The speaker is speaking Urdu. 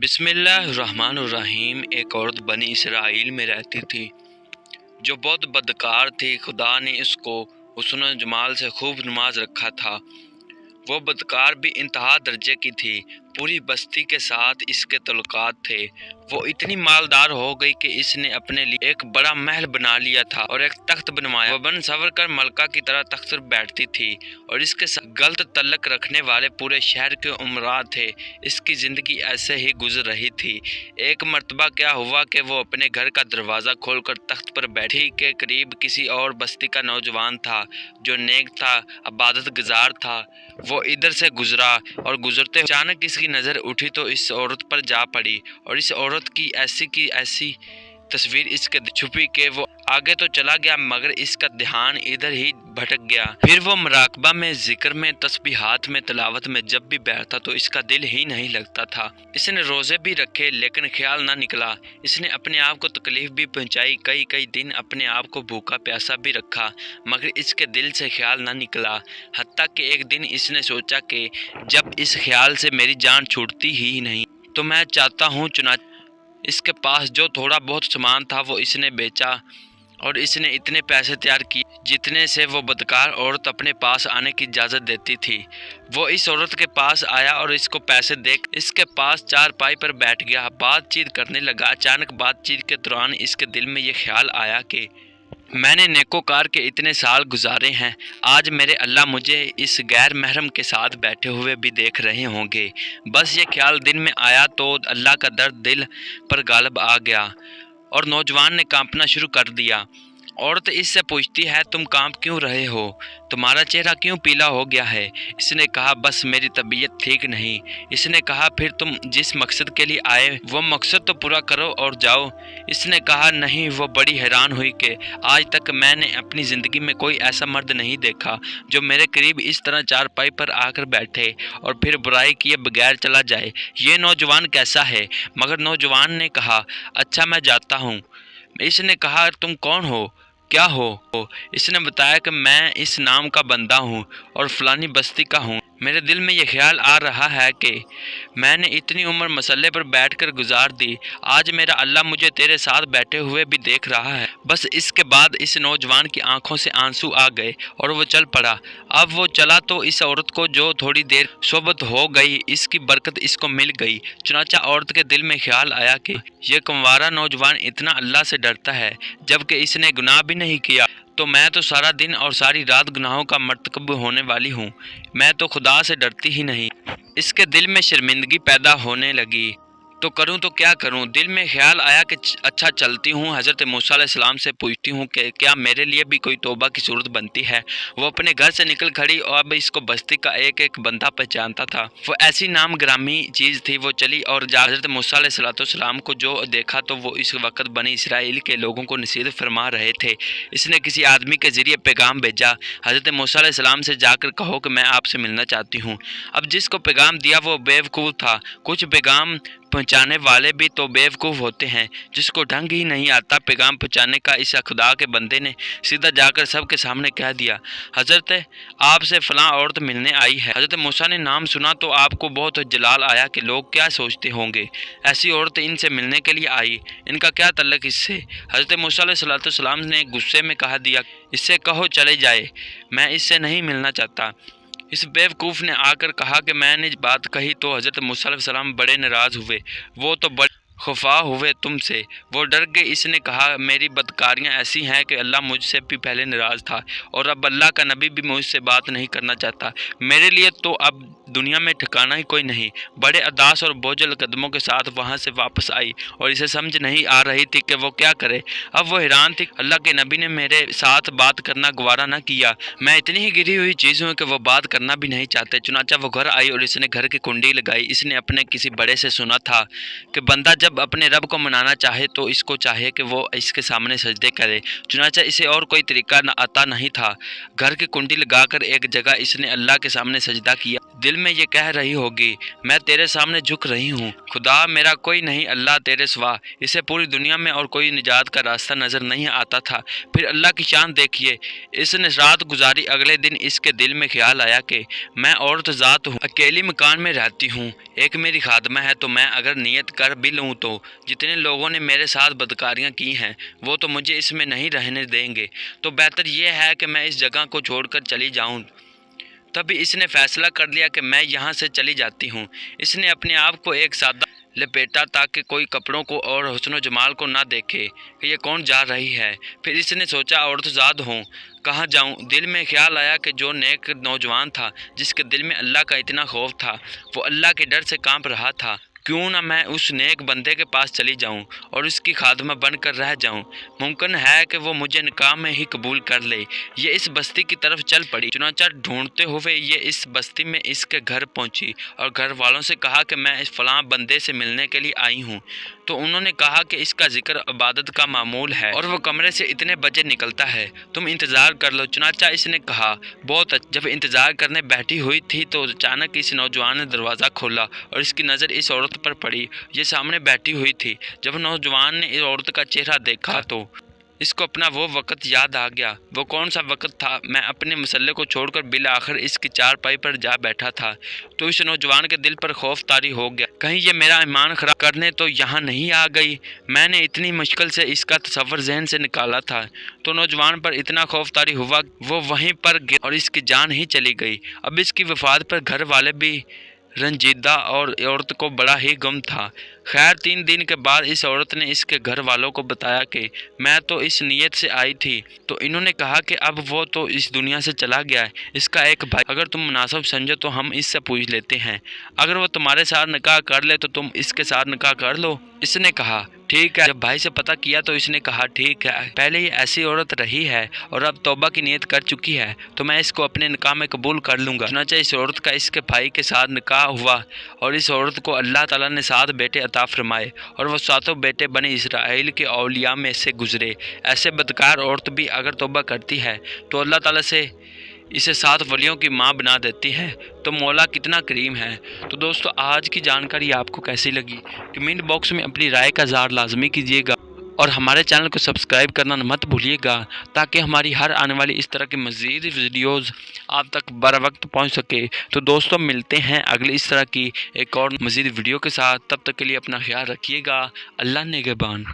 بسم اللہ الرحمن الرحیم۔ ایک عورت بنی اسرائیل میں رہتی تھی جو بہت بدکار تھی۔ خدا نے اس کو حسن و جمال سے خوب نواز رکھا تھا۔ وہ بدکار بھی انتہا درجے کی تھی۔ پوری بستی کے ساتھ اس کے تعلقات تھے۔ وہ اتنی مالدار ہو گئی کہ اس نے اپنے لیے ایک بڑا محل بنا لیا تھا اور ایک تخت بنوایا۔ وہ بن سنور کر ملکہ کی طرح تخت پر بیٹھتی تھی اور اس کے ساتھ غلط تعلق رکھنے والے پورے شہر کے امراء تھے۔ اس کی زندگی ایسے ہی گزر رہی تھی۔ ایک مرتبہ کیا ہوا کہ وہ اپنے گھر کا دروازہ کھول کر تخت پر بیٹھی کے قریب کسی اور بستی کا نوجوان تھا جو نیک تھا، عبادت گزار تھا۔ وہ ادھر سے گزرا اور گزرتے اچانک اس کی نظر اٹھی تو اس عورت پر جا پڑی اور اس عورت کی ایسی تصویر اس کے چھپی کہ وہ آگے تو چلا گیا مگر اس کا دھیان ادھر ہی بھٹک گیا۔ پھر وہ مراقبہ میں، ذکر میں، تسبیحات میں، تلاوت میں جب بھی بیٹھتا تو اس کا دل ہی نہیں لگتا تھا۔ اس نے روزے بھی رکھے لیکن خیال نہ نکلا۔ اس نے اپنے آپ کو تکلیف بھی پہنچائی، کئی دن اپنے آپ کو بھوکا پیاسا بھی رکھا مگر اس کے دل سے خیال نہ نکلا۔ حتیٰ کہ ایک دن اس نے سوچا کہ جب اس خیال سے میری جان چھوٹتی ہی نہیں تو میں چاہتا ہوں، چنانچہ اس کے پاس جو تھوڑا بہت سامان تھا وہ اس نے بیچا اور اس نے اتنے پیسے تیار کیے جتنے سے وہ بدکار عورت اپنے پاس آنے کی اجازت دیتی تھی۔ وہ اس عورت کے پاس آیا اور اس کو پیسے دے کر اس کے پاس چارپائی پر بیٹھ گیا، بات چیت کرنے لگا۔ اچانک بات چیت کے دوران اس کے دل میں یہ خیال آیا کہ میں نے نیکوکار کے اتنے سال گزارے ہیں، آج میرے اللہ مجھے اس غیر محرم کے ساتھ بیٹھے ہوئے بھی دیکھ رہے ہوں گے۔ بس یہ خیال دل میں آیا تو اللہ کا درد دل پر غالب آ گیا اور نوجوان نے کانپنا شروع کر دیا۔ عورت اس سے پوچھتی ہے، تم کانپ کیوں رہے ہو؟ تمہارا چہرہ کیوں پیلا ہو گیا ہے؟ اس نے کہا، بس میری طبیعت ٹھیک نہیں۔ اس نے کہا، پھر تم جس مقصد کے لیے آئے وہ مقصد تو پورا کرو اور جاؤ۔ اس نے کہا، نہیں۔ وہ بڑی حیران ہوئی کہ آج تک میں نے اپنی زندگی میں کوئی ایسا مرد نہیں دیکھا جو میرے قریب اس طرح چارپائی پر آ کر بیٹھے اور پھر برائی کیے بغیر چلا جائے۔ یہ نوجوان کیسا ہے؟ مگر نوجوان نے کہا، اچھا میں جاتا ہوں۔ اس نے کہا، تم کون ہو؟ کیا ہو؟ اس نے بتایا کہ میں اس نام کا بندہ ہوں اور فلانی بستی کا ہوں۔ میرے دل میں یہ خیال آ رہا ہے کہ میں نے اتنی عمر مسلح پر بیٹھ کر گزار دی، آج میرا اللہ مجھے تیرے ساتھ بیٹھے ہوئے بھی دیکھ رہا ہے۔ بس اس کے بعد اس نوجوان کی آنکھوں سے آنسو آ گئے اور وہ چل پڑا۔ اب وہ چلا تو اس عورت کو جو تھوڑی دیر صحبت ہو گئی اس کی برکت اس کو مل گئی۔ چنانچہ عورت کے دل میں خیال آیا کہ یہ کنوارا نوجوان اتنا اللہ سے ڈرتا ہے جبکہ اس نے گناہ بھی نہیں کیا، تو میں تو سارا دن اور ساری رات گناہوں کا مرتکب ہونے والی ہوں، میں تو خدا سے ڈرتی ہی نہیں۔ اس کے دل میں شرمندگی پیدا ہونے لگی، تو کروں تو کیا کروں؟ دل میں خیال آیا کہ اچھا چلتی ہوں، حضرت موسیٰ علیہ السلام سے پوچھتی ہوں کہ کیا میرے لیے بھی کوئی توبہ کی صورت بنتی ہے۔ وہ اپنے گھر سے نکل کھڑی اور اب اس کو بستی کا ایک بندہ پہچانتا تھا۔ وہ ایسی نام گرامی چیز تھی۔ وہ چلی اور جا حضرت موسیٰ علیہ السلام کو جو دیکھا تو وہ اس وقت بنی اسرائیل کے لوگوں کو نصیحت فرما رہے تھے۔ اس نے کسی آدمی کے ذریعے پیغام بھیجا، حضرت موسیٰ علیہ السلام سے جا کر کہو کہ میں آپ سے ملنا چاہتی ہوں۔ اب جس کو پیغام دیا وہ بیوقوف تھا۔ کچھ پیغام پہنچانے والے بھی تو بیوقوف ہوتے ہیں، جس کو ڈھنگ ہی نہیں آتا پیغام پہنچانے کا۔ اس خدا کے بندے نے سیدھا جا کر سب کے سامنے کہہ دیا، حضرت آپ سے فلاں عورت ملنے آئی ہے۔ حضرت موسیٰ نے نام سنا تو آپ کو بہت جلال آیا کہ لوگ کیا سوچتے ہوں گے، ایسی عورت ان سے ملنے کے لیے آئی، ان کا کیا تعلق اس سے؟ حضرت موسیٰ علیہ السلام نے غصے میں کہہ دیا، اس سے کہو چلے جائے، میں اس سے نہیں ملنا چاہتا۔ اس بیوقوف نے آ کر کہا کہ میں نے بات کہی تو حضرت موسیٰ علیہ السلام بڑے ناراض ہوئے، وہ تو بڑے خفا ہوئے تم سے، وہ ڈر گئے۔ اس نے کہا، میری بدکاریاں ایسی ہیں کہ اللہ مجھ سے بھی پہلے ناراض تھا اور اب اللہ کا نبی بھی مجھ سے بات نہیں کرنا چاہتا، میرے لیے تو اب دنیا میں ٹھکانہ ہی کوئی نہیں۔ بڑے اداس اور بوجھل قدموں کے ساتھ وہاں سے واپس آئی اور اسے سمجھ نہیں آ رہی تھی کہ وہ کیا کرے۔ اب وہ حیران تھی، اللہ کے نبی نے میرے ساتھ بات کرنا گوارا نہ کیا، میں اتنی ہی گری ہوئی چیز ہوں کہ وہ بات کرنا بھی نہیں چاہتے۔ چنانچہ وہ گھر آئی اور اس نے گھر کی کنڈی لگائی۔ اس نے اپنے کسی بڑے سے سنا تھا کہ بندہ جب اپنے رب کو منانا چاہے تو اس کو چاہیے کہ وہ اس کے سامنے سجدے کرے۔ چنانچہ اسے اور کوئی طریقہ آتا نہیں تھا۔ گھر کی کنڈی لگا کر ایک جگہ اس نے اللہ کے سامنے سجدہ کیا۔ دل میں یہ کہہ رہی ہوگی میں تیرے سامنے جھک رہی ہوں، خدا میرا کوئی نہیں اللہ تیرے سوا۔ اسے پوری دنیا میں اور کوئی نجات کا راستہ نظر نہیں آتا تھا۔ پھر اللہ کی شان دیکھیے، اس نے رات گزاری، اگلے دن اس کے دل میں خیال آیا کہ میں عورت ذات ہوں، اکیلی مکان میں رہتی ہوں، ایک میری خادمہ ہے، تو میں اگر نیت کر بھی لوں تو جتنے لوگوں نے میرے ساتھ بدکاریاں کی ہیں وہ تو مجھے اس میں نہیں رہنے دیں گے، تو بہتر یہ ہے کہ میں اس جگہ کو چھوڑ کر چلی جاؤں۔ تبھی اس نے فیصلہ کر لیا کہ میں یہاں سے چلی جاتی ہوں۔ اس نے اپنے آپ کو ایک سادہ لپیٹا تاکہ کوئی کپڑوں کو اور حسن و جمال کو نہ دیکھے کہ یہ کون جا رہی ہے۔ پھر اس نے سوچا عورت زاد ہوں، کہاں جاؤں؟ دل میں خیال آیا کہ جو نیک نوجوان تھا جس کے دل میں اللہ کا اتنا خوف تھا، وہ اللہ کے ڈر سے کانپ رہا تھا، کیوں نہ میں اس نیک بندے کے پاس چلی جاؤں اور اس کی خادمہ بن کر رہ جاؤں، ممکن ہے کہ وہ مجھے نکاح میں ہی قبول کر لے۔ یہ اس بستی کی طرف چل پڑی، چنانچہ ڈھونڈتے ہوئے یہ اس بستی میں اس کے گھر پہنچی اور گھر والوں سے کہا کہ میں اس فلاں بندے سے ملنے کے لیے آئی ہوں، تو انہوں نے کہا کہ اس کا ذکر عبادت کا معمول ہے اور وہ کمرے سے اتنے بجے نکلتا ہے، تم انتظار کر لو۔ چنانچہ اس نے کہا بہت اچھا۔ جب انتظار کرنے بیٹھی ہوئی تھی تو اچانک اس نوجوان نے دروازہ کھولا اور اس کی نظر اس عورت پر پڑی، یہ سامنے بیٹھی ہوئی تھی۔ جب نوجوان نے اس عورت کا چہرہ دیکھا تو اس کو اپنا وہ وقت یاد آ گیا۔ وہ کون سا وقت تھا؟ میں اپنے مسئلے کو چھوڑ کر بالآخر اس کی چارپائی پر جا بیٹھا تھا، تو اس نوجوان کے دل پر خوف طاری ہو گیا، کہیں یہ میرا ایمان خراب کرنے تو یہاں نہیں آ گئی۔ میں نے اتنی مشکل سے اس کا تصور ذہن سے نکالا تھا، تو نوجوان پر اتنا خوف طاری ہوا وہ وہیں پر گر اور اس کی جان ہی چلی گئی۔ اب اس کی وفات پر گھر والے بھی رنجیدہ اور عورت کو بڑا ہی غم تھا۔ خیر 3 دن کے بعد اس عورت نے اس کے گھر والوں کو بتایا کہ میں تو اس نیت سے آئی تھی، تو انہوں نے کہا کہ اب وہ تو اس دنیا سے چلا گیا ہے، اس کا ایک بھائی، اگر تم مناسب سمجھو تو ہم اس سے پوچھ لیتے ہیں، اگر وہ تمہارے ساتھ نکاح کر لے تو تم اس کے ساتھ نکاح کر لو۔ اس نے کہا ٹھیک ہے۔ جب بھائی سے پتہ کیا تو اس نے کہا ٹھیک ہے، پہلے یہ ایسی عورت رہی ہے اور اب توبہ کی نیت کر چکی ہے تو میں اس کو اپنے نکاح میں قبول کر لوں گا۔ چنانچہ اس عورت کا اس کے بھائی کے ساتھ نکاح ہوا اور اس عورت کو اللہ تعالیٰ نے 7 بیٹے عطا فرمائے اور وہ 7 بیٹے بنی اسرائیل کے اولیاء میں سے گزرے۔ ایسے بدکار عورت بھی اگر توبہ کرتی ہے تو اللہ تعالیٰ سے اسے 7 ولیوں کی ماں بنا دیتی ہے، تو مولا کتنا کریم ہے۔ تو دوستو آج کی جانکاری آپ کو کیسی لگی؟ کمنٹ باکس میں اپنی رائے کا اظہار لازمی کیجیے گا اور ہمارے چینل کو سبسکرائب کرنا مت بھولیے گا تاکہ ہماری ہر آنے والی اس طرح کی مزید ویڈیوز آپ تک بر وقت پہنچ سکے۔ تو دوستو ملتے ہیں اگلی اس طرح کی ایک اور مزید ویڈیو کے ساتھ، تب تک کے لیے اپنا خیال رکھیے گا۔ اللہ نگہبان۔